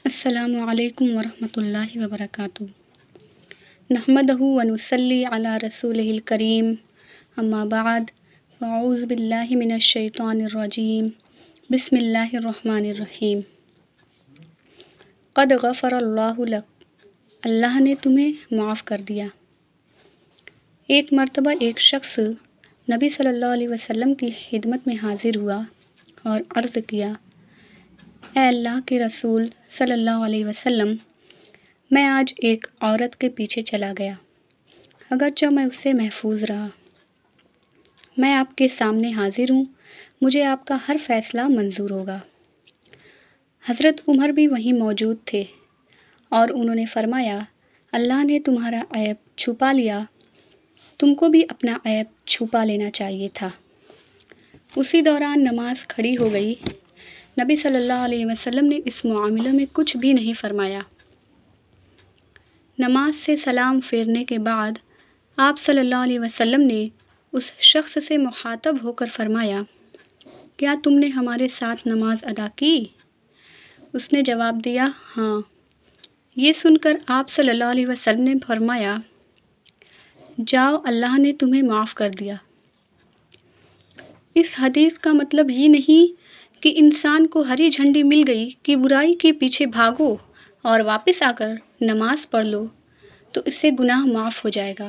السلام علیکم ورحمۃ اللہ وبرکاتہ۔ نحمدہ ونصلی علی رسولہ الکریم، اما بعد، فاعوذ باللہ من الشیطان الرجیم، بسم اللہ الرحمن الرحیم۔ قد غفر اللہ لک، اللہ نے تمہیں معاف کر دیا۔ ایک مرتبہ ایک شخص نبی صلی اللہ علیہ وسلم کی خدمت میں حاضر ہوا اور عرض کیا، اے اللہ کے رسول صلی اللہ علیہ وسلم، میں آج ایک عورت کے پیچھے چلا گیا، اگرچہ میں اس سے محفوظ رہا۔ میں آپ کے سامنے حاضر ہوں، مجھے آپ کا ہر فیصلہ منظور ہوگا۔ حضرت عمر بھی وہیں موجود تھے اور انہوں نے فرمایا، اللہ نے تمہارا عیب چھپا لیا، تم کو بھی اپنا عیب چھپا لینا چاہیے تھا۔ اسی دوران نماز کھڑی ہو گئی۔ نبی صلی اللہ علیہ وسلم نے اس معاملے میں کچھ بھی نہیں فرمایا۔ نماز سے سلام پھیرنے کے بعد آپ صلی اللہ علیہ وسلم نے اس شخص سے مخاطب ہو کر فرمایا، کیا تم نے ہمارے ساتھ نماز ادا کی؟ اس نے جواب دیا، ہاں۔ یہ سن کر آپ صلی اللہ علیہ وسلم نے فرمایا، جاؤ، اللہ نے تمہیں معاف کر دیا۔ اس حدیث کا مطلب یہ نہیں کہ انسان کو ہری جھنڈی مل گئی کہ برائی کے پیچھے بھاگو اور واپس آ کر نماز پڑھ لو تو اس سے گناہ معاف ہو جائے گا،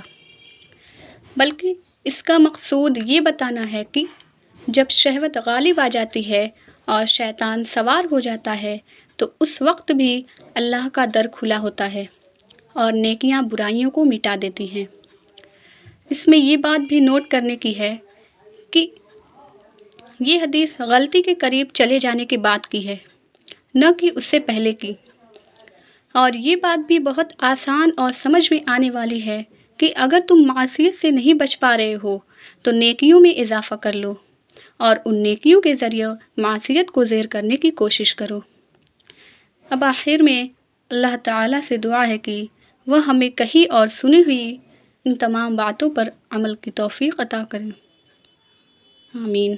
بلکہ اس کا مقصود یہ بتانا ہے کہ جب شہوت غالب آ جاتی ہے اور شیطان سوار ہو جاتا ہے تو اس وقت بھی اللہ کا در کھلا ہوتا ہے اور نیکیاں برائیوں کو مٹا دیتی ہیں۔ اس میں یہ بات بھی نوٹ کرنے کی ہے کہ یہ حدیث غلطی کے قریب چلے جانے کے بعد کی ہے، نہ کہ اس سے پہلے کی۔ اور یہ بات بھی بہت آسان اور سمجھ میں آنے والی ہے کہ اگر تم معصیت سے نہیں بچ پا رہے ہو تو نیکیوں میں اضافہ کر لو اور ان نیکیوں کے ذریعے معصیت کو زیر کرنے کی کوشش کرو۔ اب آخر میں اللہ تعالیٰ سے دعا ہے کہ وہ ہمیں کہی اور سنی ہوئی ان تمام باتوں پر عمل کی توفیق عطا کریں۔ آمین۔